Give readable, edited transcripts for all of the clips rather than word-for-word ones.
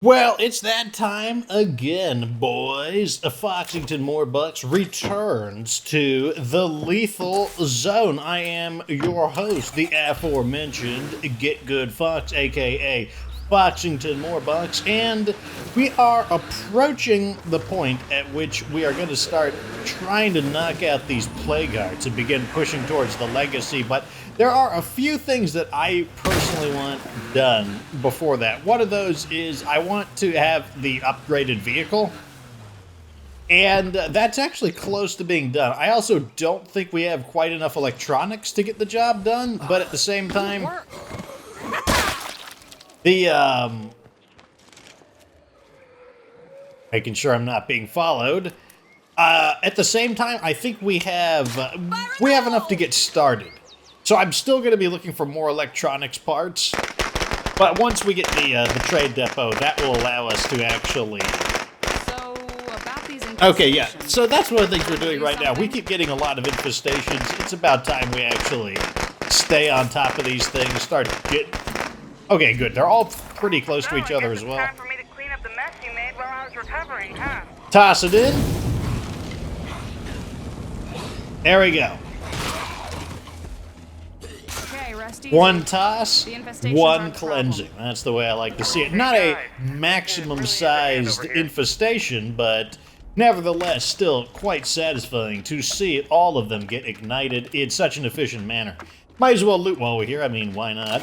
Well, it's that time again, boys. Foxington Moarbucks returns to the lethal zone. I am your host, the aforementioned Get Good Fox, aka Foxington Moarbucks, and we are approaching the point at which we are going to start trying to knock out these plague hearts and begin pushing towards the legacy, but there are a few things that I personally want done before that. One of those is I want to have the upgraded vehicle, and that's actually close to being done. I also don't think we have quite enough electronics to get the job done, but at the same time, making sure I'm not being followed. At the same time, I think we have enough to get started. So I'm still going to be looking for more electronics parts, but once we get the trade depot, that will allow us to actually... So, about these infestations... Okay, yeah, so that's one of the things we're doing right now. We keep getting a lot of infestations. It's about time we actually stay on top of these things, start getting... Okay, good. They're all pretty close to each other as well. Time for me to clean up the mess you made while I was recovering, huh? Toss it in. There we go. One toss, one cleansing. That's the way I like to see it. Not a maximum-sized infestation, but nevertheless still quite satisfying to see all of them get ignited in such an efficient manner. Might as well loot while we're here. I mean, why not?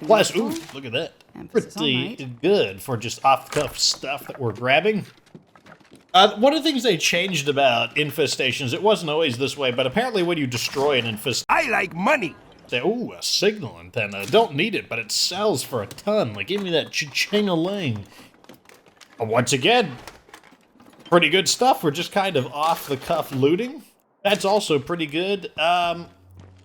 Plus, ooh, look at that. Pretty good for just off-the-cuff stuff that we're grabbing. One of the things they changed about infestations, it wasn't always this way, but apparently when you destroy an infestation... I like money! Ooh, a signal antenna. Don't need it, but it sells for a ton. Like, give me that cha-ching-a-ling. Once again, pretty good stuff. We're just kind of off-the-cuff looting. That's also pretty good. I'm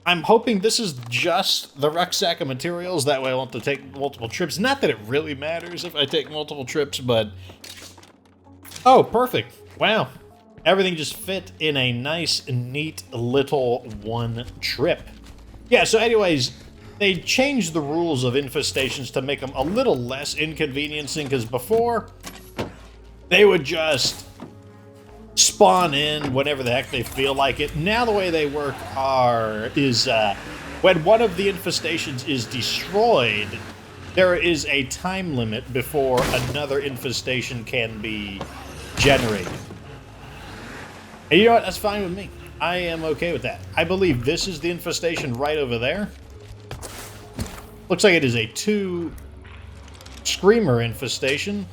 hoping this is just the rucksack of materials. That way I won't have to take multiple trips. Not that it really matters if I take multiple trips, but... Oh, perfect. Wow. Everything just fit in a nice, neat little one trip. Yeah, so anyways, they changed the rules of infestations to make them a little less inconveniencing, because before, they would just spawn in whenever the heck they feel like it. Now the way they work is when one of the infestations is destroyed, there is a time limit before another infestation can be generated. And you know what? That's fine with me. I am okay with that. I believe this is the infestation right over there. Looks like it is a 2 screamer infestation.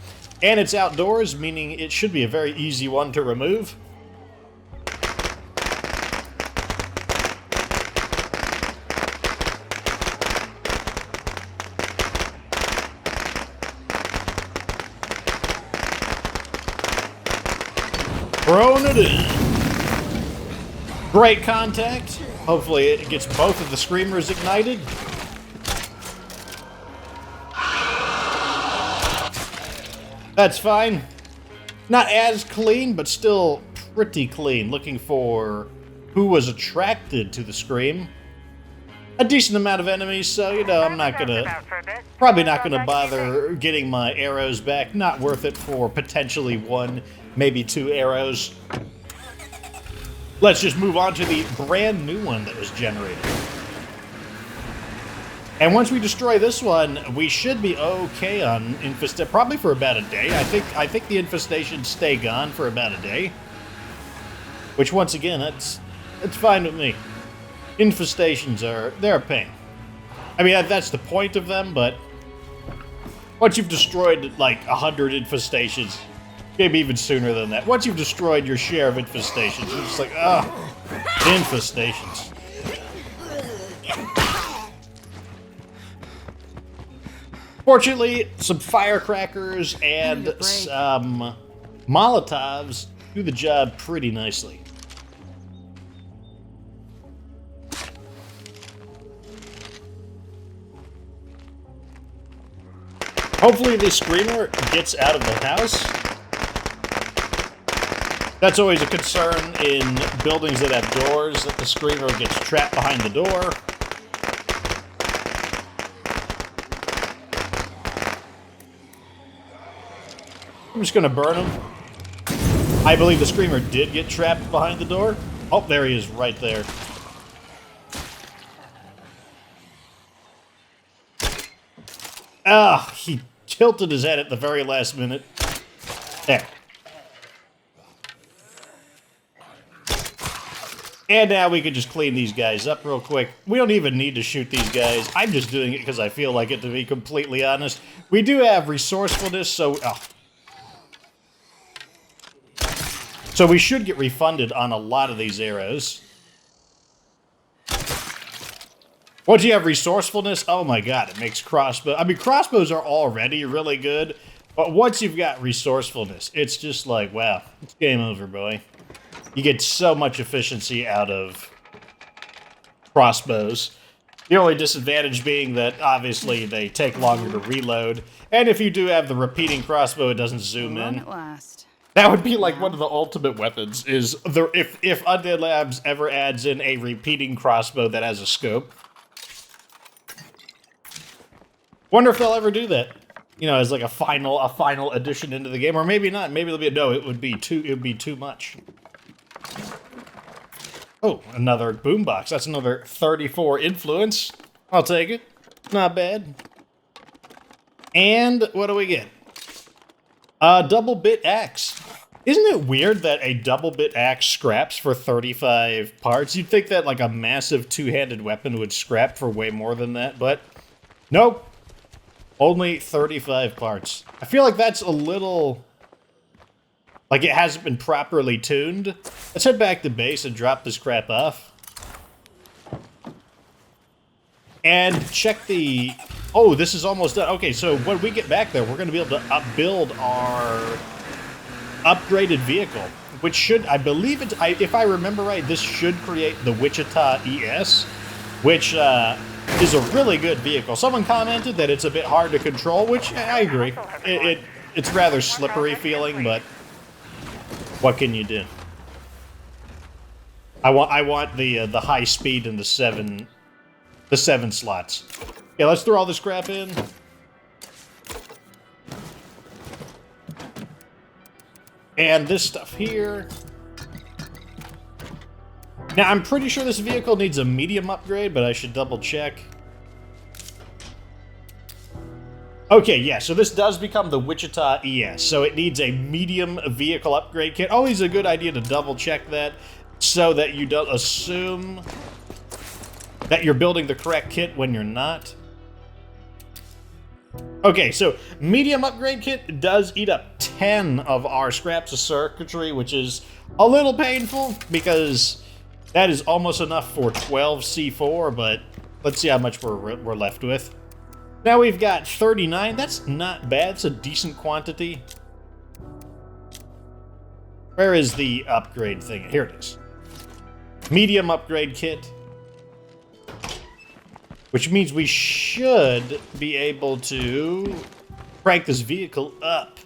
And it's outdoors, meaning it should be a very easy one to remove. Throwing it in. Great contact. Hopefully it gets both of the screamers ignited. That's fine. Not as clean, but still pretty clean. Looking for who was attracted to the scream. A decent amount of enemies, so, you know, I'm not gonna... Probably not gonna bother getting my arrows back. Not worth it for potentially 1, maybe 2 arrows. Let's just move on to the brand new one that was generated. And once we destroy this one, we should be okay on infestation, probably for about a day. I think the infestations stay gone for about a day. Which, once again, that's fine with me. Infestations they're a pain. I mean, that's the point of them, but once you've destroyed like 100 infestations, maybe even sooner than that. Once you've destroyed your share of infestations, you're just like, oh, infestations. Fortunately, some firecrackers and some Molotovs do the job pretty nicely. Hopefully this screamer gets out of the house. That's always a concern in buildings that have doors, that the screamer gets trapped behind the door. I'm just gonna burn him. I believe the Screamer did get trapped behind the door. Oh, there he is, right there. Ah, he tilted his head at the very last minute. There. And now we can just clean these guys up real quick. We don't even need to shoot these guys. I'm just doing it because I feel like it, to be completely honest. We do have resourcefulness, so... So we should get refunded on a lot of these arrows. Once you have resourcefulness, oh my god, it makes crossbow... I mean, crossbows are already really good, but once you've got resourcefulness, it's just like, wow, it's game over, boy. You get so much efficiency out of crossbows. The only disadvantage being that, obviously, they take longer to reload. And if you do have the repeating crossbow, it doesn't zoom in. At last. That would be like one of the ultimate weapons, is if Undead Labs ever adds in a repeating crossbow that has a scope. Wonder if they'll ever do that. You know, as like a final addition into the game, or maybe not. Maybe they'll be no. It would be too much. Oh, another boombox. That's another 34 influence. I'll take it. Not bad. And what do we get? A double bit axe. Isn't it weird that a double bit axe scraps for 35 parts? You'd think that like a massive two-handed weapon would scrap for way more than that, but nope. Only 35 parts. I feel like that's a little... like it hasn't been properly tuned. Let's head back to base and drop this crap off. And check the... oh, this is almost done. Okay, so when we get back there, we're going to be able to upbuild our upgraded vehicle, which should, I believe it's, if I remember right, this should create the Wichita ES, which is a really good vehicle. Someone commented that it's a bit hard to control, which I agree. It's rather slippery feeling, but what can you do? I want the high speed and the seven slots. Yeah, let's throw all this crap in. And this stuff here. Now, I'm pretty sure this vehicle needs a medium upgrade, but I should double check. Okay, yeah, so this does become the Wichita ES, so it needs a medium vehicle upgrade kit. Always a good idea to double check that so that you don't assume that you're building the correct kit when you're not. Okay, so medium upgrade kit does eat up 10 of our scraps of circuitry, which is a little painful because that is almost enough for 12 C4, but let's see how much we're left with. Now we've got 39. That's not bad. It's a decent quantity. Where is the upgrade thing? Here it is. Medium upgrade kit. Which means we should be able to crank this vehicle up.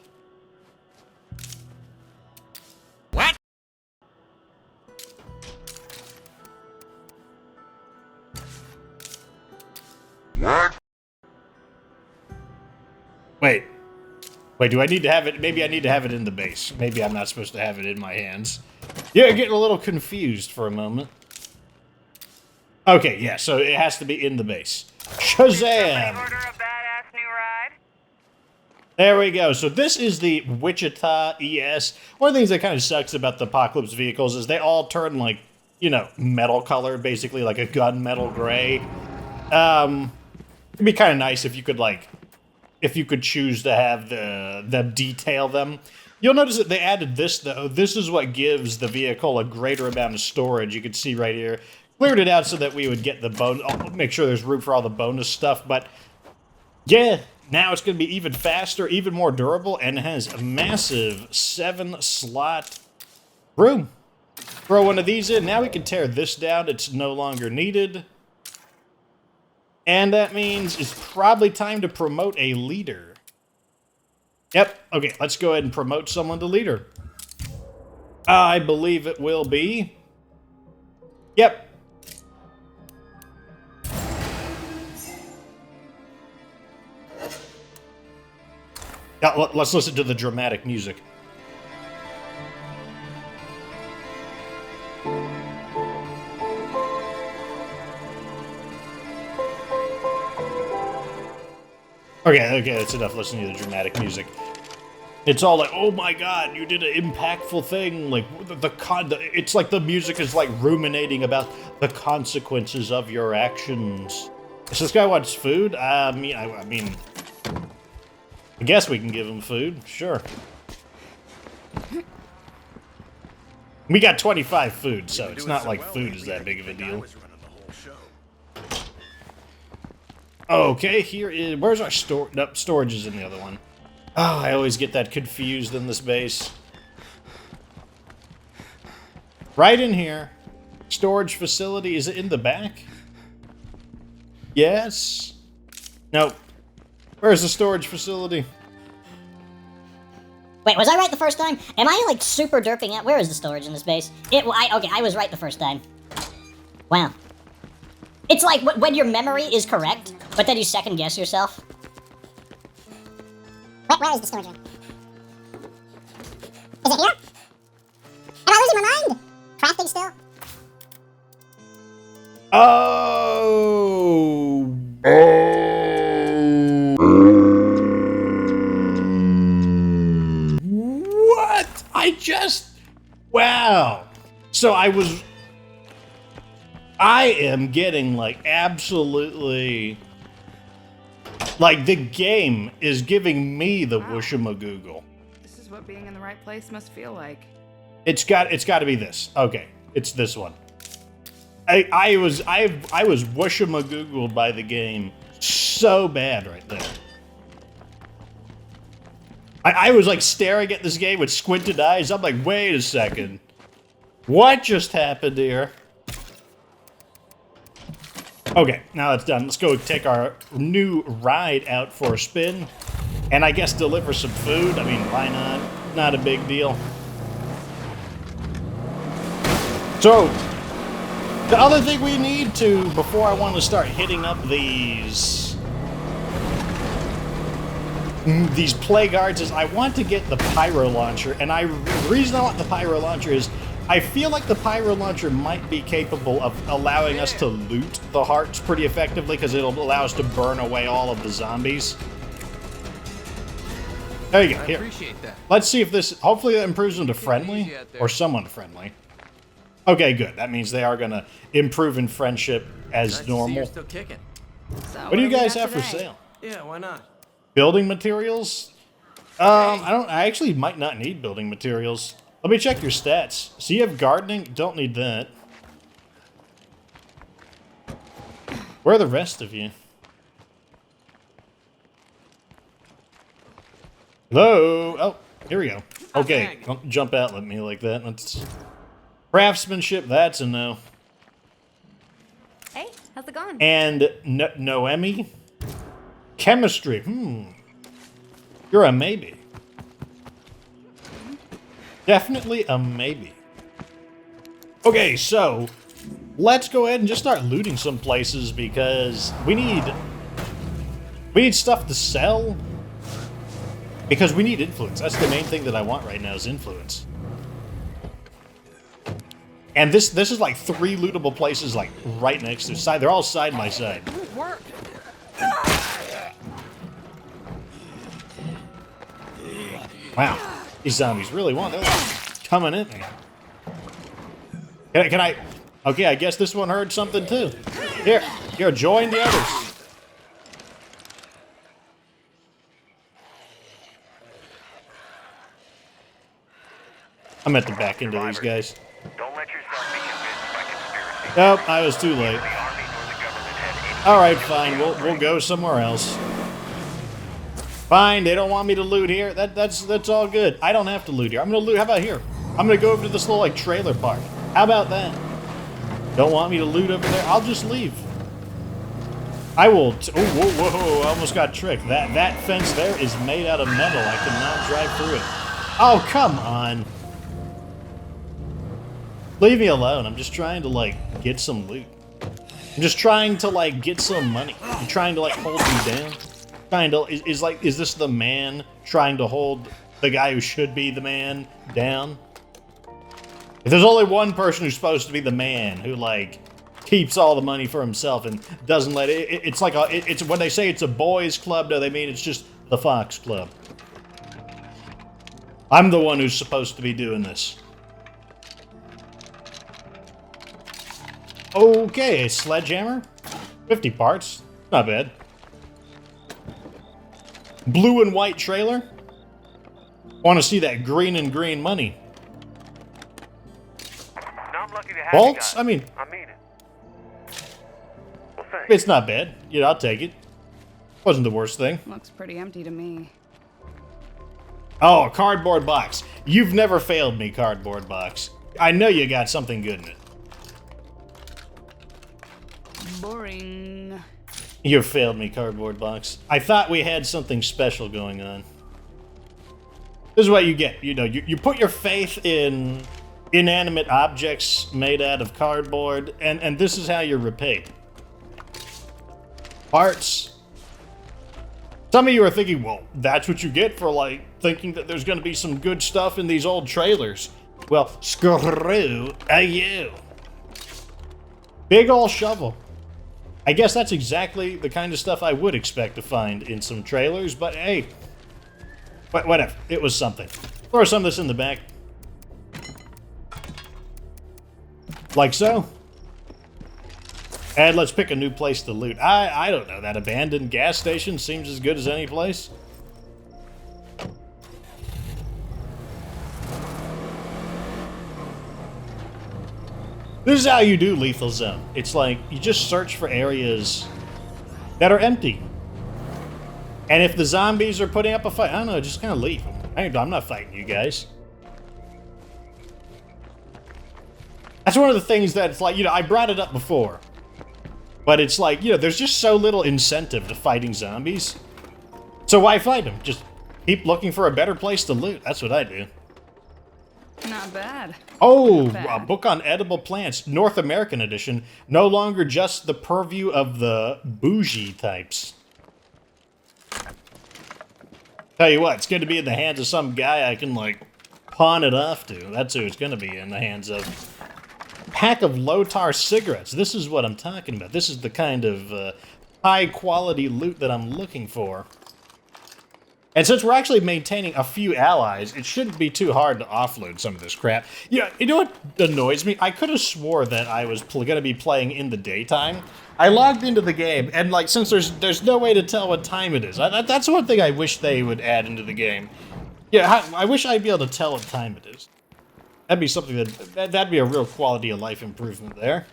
What? What? Wait, do I need to have it? Maybe I need to have it in the base. Maybe I'm not supposed to have it in my hands. Yeah, getting a little confused for a moment. Okay, yeah, so it has to be in the base. Shazam! Order a badass new ride? There we go. So this is the Wichita ES. One of the things that kind of sucks about the Apocalypse vehicles is they all turn like, you know, metal color, basically like a gunmetal gray. It'd be kind of nice if you could like, if you could choose to have them detail them. You'll notice that they added this though. This is what gives the vehicle a greater amount of storage. You can see right here. Cleared it out so that we would get the bone. I'll make sure there's room for all the bonus stuff, but yeah, now it's going to be even faster, even more durable, and it has a massive 7-slot room. Throw one of these in. Now we can tear this down. It's no longer needed. And that means it's probably time to promote a leader. Yep. Okay, let's go ahead and promote someone to leader. I believe it will be. Yep. Yeah, let's listen to the dramatic music. Okay, that's enough listening to the dramatic music. It's all like, oh my god, you did an impactful thing. Like, it's like the music is like ruminating about the consequences of your actions. So this guy wants food? I guess we can give him food, sure. We got 25 food, so it's not like food is that big of a deal. Okay, here is... Where's our store? Nope, storage is in the other one. Oh, I always get that confused in this base. Right in here. Storage facility. Is it in the back? Yes. Nope. Where's the storage facility? Wait, was I right the first time? Am I, like, super derping out? Where is the storage in this base? Okay, I was right the first time. Wow. It's like when your memory is correct, but then you second guess yourself. Where is the storage room? Is it here? Am I losing my mind? Crafting still? Oh. What? Wow. So I am getting, like, absolutely... Like, the game is giving me the whooshamagoogle. This is what being in the right place must feel like. It's got to be this. Okay, it's this one. I was whooshamagoogled by the game so bad right there. I was, like, staring at this game with squinted eyes. I'm like, wait a second. What just happened here? Okay, now it's done. Let's go take our new ride out for a spin. And I guess deliver some food. I mean, why not? Not a big deal. So, the other thing we need to, before I want to start hitting up these plague guards, is I want to get the pyro launcher. And the reason I want the pyro launcher is I feel like the pyro launcher might be capable of allowing us to loot the hearts pretty effectively, because it'll allow us to burn away all of the zombies. There you go. Here. Appreciate that. Let's see if this... Hopefully that improves them to friendly, or somewhat friendly. Okay, good. That means they are going to improve in friendship as normal. You're still kicking. So What do you guys we have got for today? sale? Yeah, why not? Building materials? I actually might not need building materials. Let me check your stats. So you have gardening? Don't need that. Where are the rest of you? Hello? Oh, here we go. Okay, don't jump out at me like that. That's craftsmanship, that's a no. Hey, how's it going? And Noemi? Chemistry, You're a maybe. Definitely a maybe. Okay, so let's go ahead and just start looting some places, because we need stuff to sell. Because we need influence. That's the main thing that I want right now, is influence. And this is like 3 lootable places, like right next to side. They're all side by side. Work. Wow, these zombies really want. They're like coming in. Can I? Okay, I guess this one heard something too. Here, join the others. I'm at the back end of these guys. Don't let yourself be convinced by conspiracy. Nope, I was too late. The army or the government had any... All right, fine. We'll go somewhere else. Fine, they don't want me to loot here. That's all good. I don't have to loot here. I'm gonna loot. How about here? I'm gonna go over to this little like trailer park. How about that? Don't want me to loot over there? I'll just leave. I will. Whoa! I almost got tricked. That fence there is made out of metal. I cannot drive through it. Oh, come on. Leave me alone. I'm just trying to like get some loot. I'm just trying to like get some money. I'm trying to like hold you down. kind of is this the man trying to hold the guy who should be the man down? If there's only one person who's supposed to be the man who like keeps all the money for himself and doesn't let it's like it's when they say it's a boys club, no, they mean it's just the Fox Club. I'm the one who's supposed to be doing this. Okay, a sledgehammer, 50 parts, not bad. Blue and white trailer. Want to see that green and green money? Now I'm lucky to have Bolts? you guys. I mean, it. Well, thanks. it's not bad. Yeah, I'll take it. Wasn't the worst thing. Looks pretty empty to me. Oh, a cardboard box. You've never failed me, cardboard box. I know you got something good in it. Boring. You failed me, cardboard box. I thought we had something special going on. This is what you get. You know, you put your faith in inanimate objects made out of cardboard, and this is how you're repaid. Parts. Some of you are thinking, well, that's what you get for, like, thinking that there's going to be some good stuff in these old trailers. Well, screw you. Big ol' shovel. I guess that's exactly the kind of stuff I would expect to find in some trailers, but hey, whatever. It was something. Throw some of this in the back. Like so. And let's pick a new place to loot. I don't know. That abandoned gas station seems as good as any place. This is how you do Lethal Zone. It's like, you just search for areas that are empty. And if the zombies are putting up a fight, I don't know, just kind of leave. I'm not fighting you guys. That's one of the things that it's like, you know, I brought it up before. But it's like, you know, there's just so little incentive to fighting zombies. So why fight them? Just keep looking for a better place to loot. That's what I do. Not bad. Oh, Not bad. a book on edible plants, North American edition. No longer just the purview of the bougie types. Tell you what, it's going to be in the hands of some guy I can, like, pawn it off to. That's who it's going to be in the hands of. Pack of low-tar cigarettes. This is what I'm talking about. This is the kind of high-quality loot that I'm looking for. And since we're actually maintaining a few allies, it shouldn't be too hard to offload some of this crap. Yeah, you know what annoys me? I could have swore that I was going to be playing in the daytime. I logged into the game, and like, since there's no way to tell what time it is. That's one thing I wish they would add into the game. Yeah, I wish I'd be able to tell what time it is. That'd be something that'd be a real quality of life improvement there.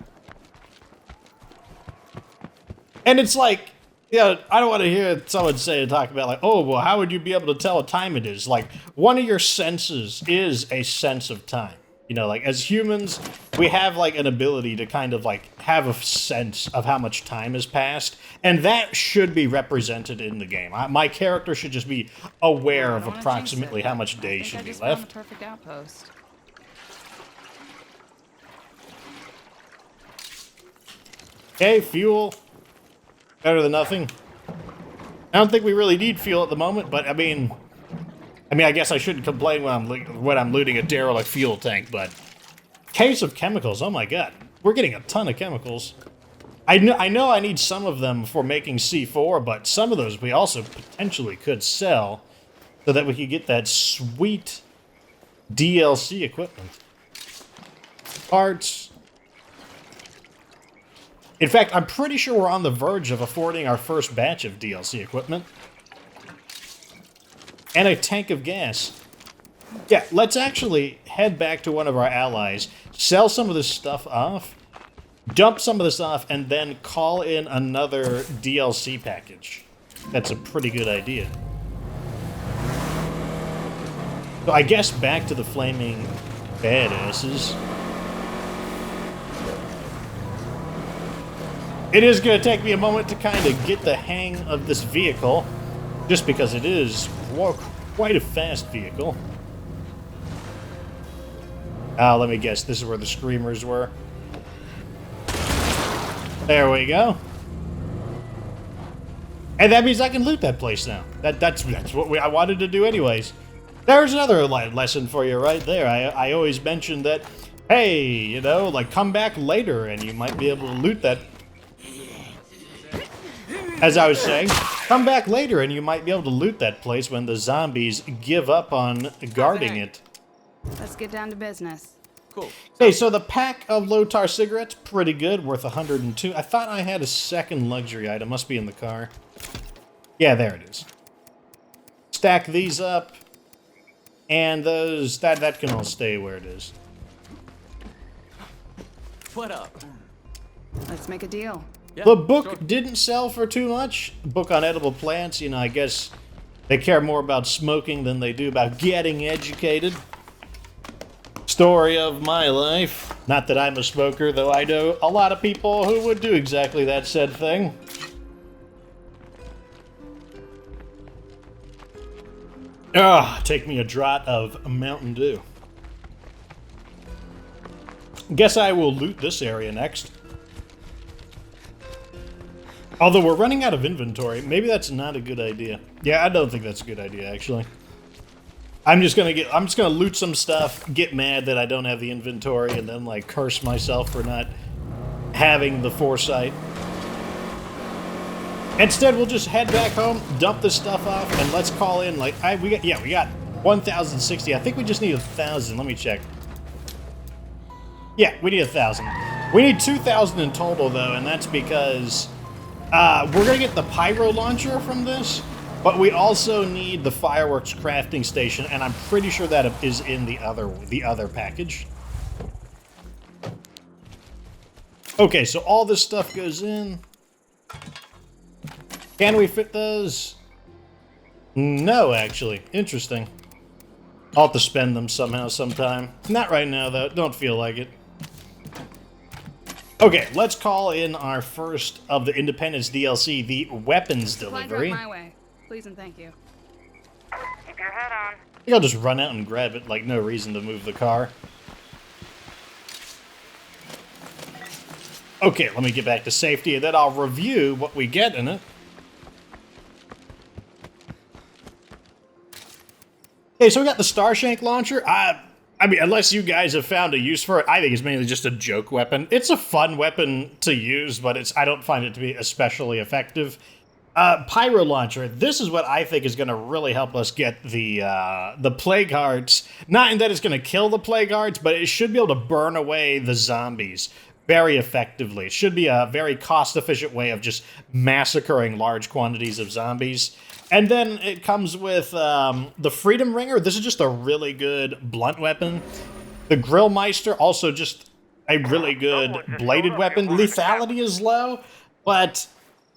And it's like, yeah, I don't want to hear someone talk about like, oh, well, how would you be able to tell what time it is? Like, one of your senses is a sense of time. You know, like, as humans, we have, like, an ability to kind of, like, have a sense of how much time has passed, and that should be represented in the game. My character should just be aware of approximately how much days should be left. The perfect outpost. Okay, fuel. Better than nothing. I don't think we really need fuel at the moment, but I mean, I guess I shouldn't complain when I'm looting a derelict fuel tank, but case of chemicals. Oh my god, we're getting a ton of chemicals. I know I need some of them for making C4, but some of those we also potentially could sell so that we could get that sweet DLC equipment. Parts. In fact, I'm pretty sure we're on the verge of affording our first batch of DLC equipment. And a tank of gas. Yeah, let's actually head back to one of our allies, sell some of this stuff off, dump some of this off, and then call in another DLC package. That's a pretty good idea. So I guess back to the flaming badasses. It is going to take me a moment to kind of get the hang of this vehicle, just because it is quite a fast vehicle. Let me guess, this is where the screamers were. There we go. And that means I can loot that place now. That's what I wanted to do anyways. There's another lesson for you right there. I always mention that, hey, you know, like come back later and you might be able to loot that. As I was saying, come back later and you might be able to loot that place when the zombies give up on guarding it. Let's get down to business. Cool. Okay, so the pack of low-tar cigarettes, pretty good, worth 102. I thought I had a second luxury item. Must be in the car. Yeah, there it is. Stack these up. And those, that can all stay where it is. What up? Let's make a deal. Yeah, The book sure. didn't sell for too much. Book on edible plants, you know, I guess they care more about smoking than they do about getting educated. Story of my life. Not that I'm a smoker, though I know a lot of people who would do exactly that said thing. Take me a draught of Mountain Dew. Guess I will loot this area next. Although we're running out of inventory, maybe that's not a good idea. Yeah, I don't think that's a good idea, actually. I'm just gonna loot some stuff, get mad that I don't have the inventory, and then like curse myself for not having the foresight. Instead, we'll just head back home, dump this stuff off, and let's call in like we got 1,060. I think we just need 1,000. Let me check. Yeah, we need 1,000. We need 2,000 in total though, and that's because we're gonna get the pyro launcher from this, but we also need the fireworks crafting station, and I'm pretty sure that is in the other package. Okay, so all this stuff goes in. Can we fit those? No, actually. Interesting. I'll have to spend them somehow sometime. Not right now, though. Don't feel like it. Okay, let's call in our first of the Independence DLC, the weapons delivery. My way. Please and thank you. Keep your head on. I think I'll just run out and grab it, like no reason to move the car. Okay, let me get back to safety, and then I'll review what we get in it. Okay, so we got the Starshank launcher. I mean, unless you guys have found a use for it, I think it's mainly just a joke weapon. It's a fun weapon to use, but I don't find it to be especially effective. Pyro launcher. This is what I think is going to really help us get the plague hearts. Not in that it's going to kill the plague hearts, but it should be able to burn away the zombies very effectively. It should be a very cost-efficient way of just massacring large quantities of zombies. And then it comes with the Freedom Ringer. This is just a really good blunt weapon. The Grillmeister, also just a really good bladed weapon. Lethality is low, but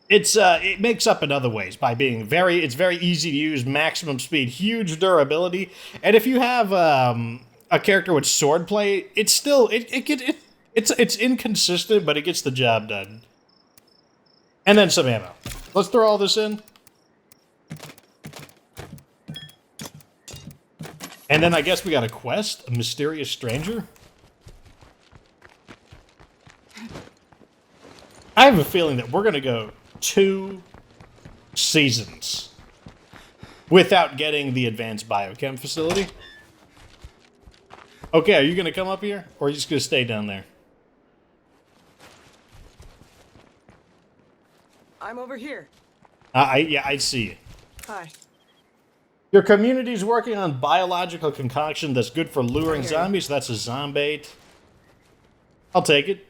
it makes up in other ways by being it's very easy to use, maximum speed, huge durability. And if you have a character with swordplay, it's still it's inconsistent, but it gets the job done. And then some ammo. Let's throw all this in. And then I guess we got a quest, a mysterious stranger. I have a feeling that we're going to go 2 seasons without getting the advanced biochem facility. Okay, are you going to come up here, or are you just going to stay down there? I'm over here. Yeah, I see you. Hi. Your community's working on biological concoction that's good for luring zombies. That's a zombait. I'll take it,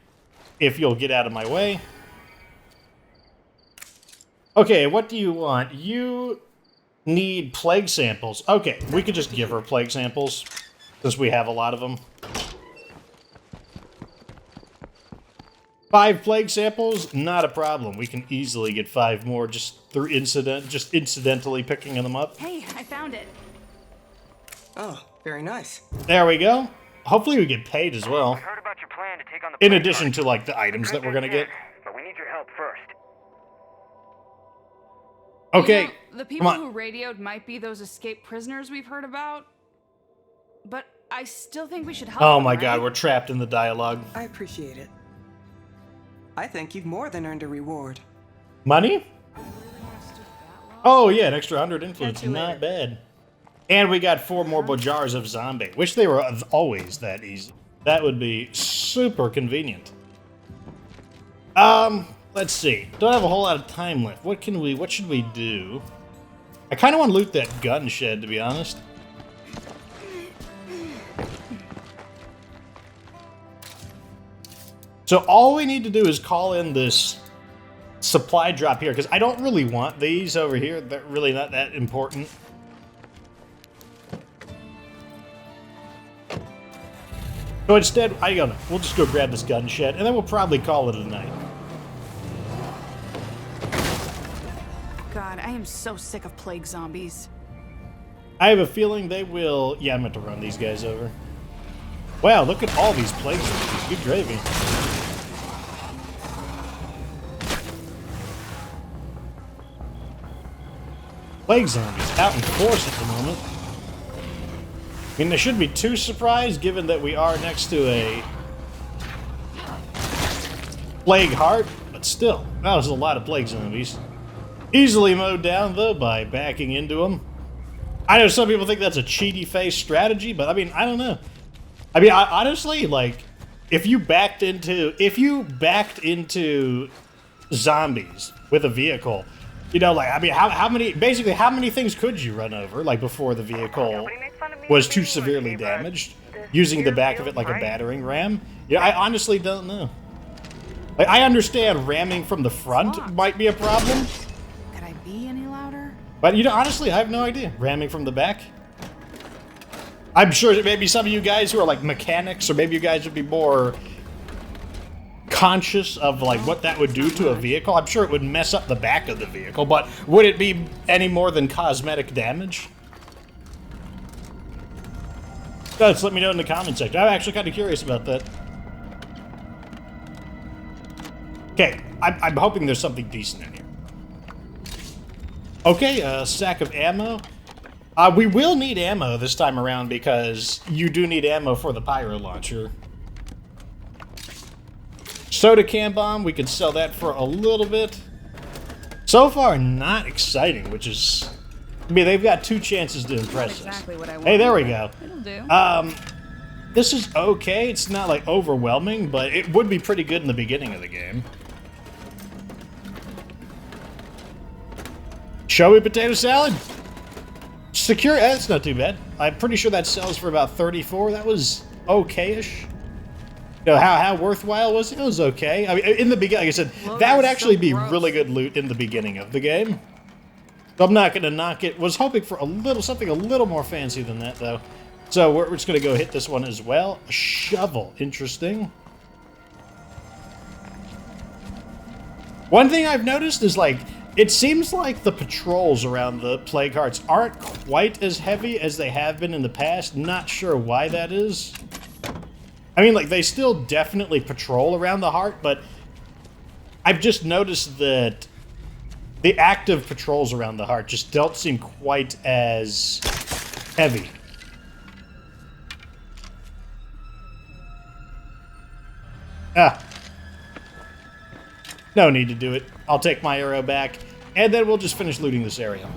if you'll get out of my way. Okay, what do you want? You need plague samples. Okay, we could just give her plague samples, since we have a lot of them. 5 plague samples, not a problem. We can easily get 5 more just through incidentally picking them up. Hey, I found it. Oh, very nice. There we go. Hopefully we get paid as well. We've heard about your plan to take on the In plague addition hearts. to, like, the items that we're gonna get. But we need your help first. Okay, You know, the people come on. who radioed might be those escaped prisoners we've heard about. But I still think we should help Oh them, my right? god, we're trapped in the dialogue. I appreciate it. I think you've more than earned a reward. Money? Oh, yeah, an extra 100 influence. Catch you Not later. bad. And we got 4 more jars of zombie. Wish they were always that easy. That would be super convenient. Let's see. Don't have a whole lot of time left. What should we do? I kind of want to loot that gun shed, to be honest. So all we need to do is call in this supply drop here, because I don't really want these over here. They're really not that important. So instead, we'll just go grab this gun shed, and then we'll probably call it a night. God, I am so sick of plague zombies. I have a feeling they will... Yeah, I'm going to run these guys over. Wow, look at all these plague zombies. Good gravy. Plague zombies out in force at the moment. I mean, they shouldn't be too surprised, given that we are next to a plague heart, but still, that was a lot of plague zombies. Easily mowed down, though, by backing into them. I know some people think that's a cheaty face strategy, but I mean, I don't know. I mean, honestly, like, if you backed into zombies with a vehicle, you know, like, I mean, how many things could you run over, like, before the vehicle was too severely damaged, using the back of it like a battering ram? Yeah, I honestly don't know. Like, I understand ramming from the front might be a problem, Could I be any louder? but, you know, honestly, I have no idea. Ramming from the back? I'm sure that maybe some of you guys who are, like, mechanics, or maybe you guys would be more conscious of, like, what that would do to a vehicle. I'm sure it would mess up the back of the vehicle, but would it be any more than cosmetic damage? Just let me know in the comment section. I'm actually kind of curious about that. Okay, I'm hoping there's something decent in here. Okay, a sack of ammo. We will need ammo this time around, because you do need ammo for the pyro launcher. Soda can bomb, we could sell that for a little bit. So far, not exciting, which is... I mean, they've got 2 chances to impress us. Exactly what I want. Hey, there we go. It'll do. This is okay. It's not, like, overwhelming, but it would be pretty good in the beginning of the game. Showy potato salad? Secure, that's not too bad. I'm pretty sure that sells for about 34. That was okay-ish. You know, how worthwhile was it? It was okay. I mean, in the beginning, like I said, that would actually be really good loot in the beginning of the game. So I'm not going to knock it. Was hoping for something a little more fancy than that, though. So we're just going to go hit this one as well. A shovel. Interesting. One thing I've noticed is, like, it seems like the patrols around the plague hearts aren't quite as heavy as they have been in the past. Not sure why that is. I mean, like, they still definitely patrol around the heart, but I've just noticed that the active patrols around the heart just don't seem quite as heavy. Ah. No need to do it. I'll take my arrow back, and then we'll just finish looting this area.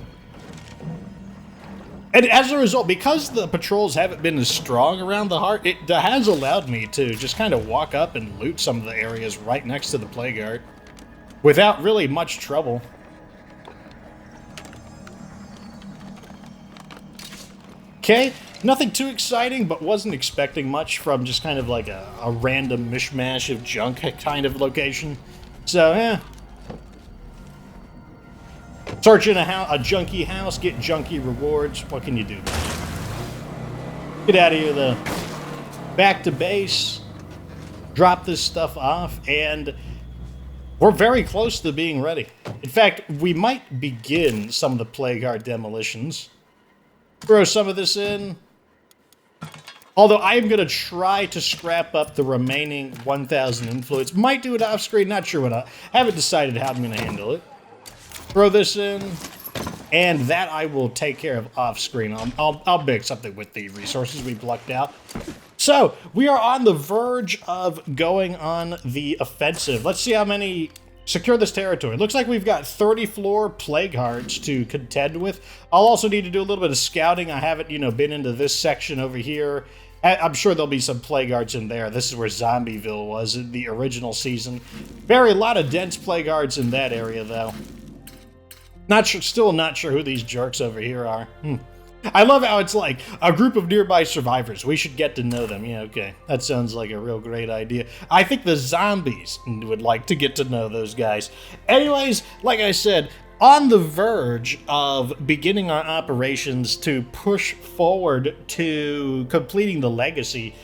And as a result, because the patrols haven't been as strong around the heart, it has allowed me to just kind of walk up and loot some of the areas right next to the plague heart without really much trouble. Okay, nothing too exciting, but wasn't expecting much from just kind of like a random mishmash of junk kind of location. So, search in a junky house, get junky rewards. What can you do? Get out of here, though. Back to base. Drop this stuff off, and we're very close to being ready. In fact, we might begin some of the plague heart demolitions. Throw some of this in. Although I am going to try to scrap up the remaining 1,000 influence. Might do it off screen, not sure what. I haven't decided how I'm going to handle it. Throw this in, and that I will take care of off screen. I'll make something with the resources we plucked out. So, we are on the verge of going on the offensive. Let's see how many Secure this territory. Looks like we've got 30-floor plague hearts to contend with. I'll also need to do a little bit of scouting. I haven't, been into this section over here. I'm sure there'll be some plague hearts in there. This is where Zombieville was in the original season. A lot of dense plague hearts in that area, though. Still not sure who these jerks over here are. I love how it's like a group of nearby survivors. We should get to know them. Yeah, okay. That sounds like a real great idea. I think the zombies would like to get to know those guys. Anyways, like I said, on the verge of beginning our operations to push forward to completing the legacy.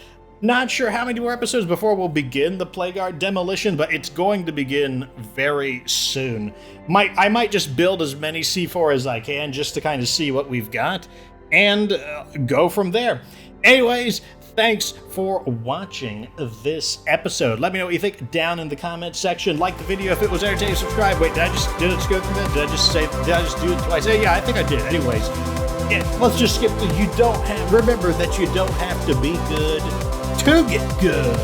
Not sure how many more episodes before we'll begin the Plague Heart demolition, but it's going to begin very soon. I might just build as many C4 as I can just to kind of see what we've got and go from there. Anyways, thanks for watching this episode. Let me know what you think down in the comments section. Like the video if it was entertaining. Subscribe. Wait, did I just go through that? Did I just do it twice? Yeah, I think I did. Anyways, let's just skip the remember that you don't have to be good to get good.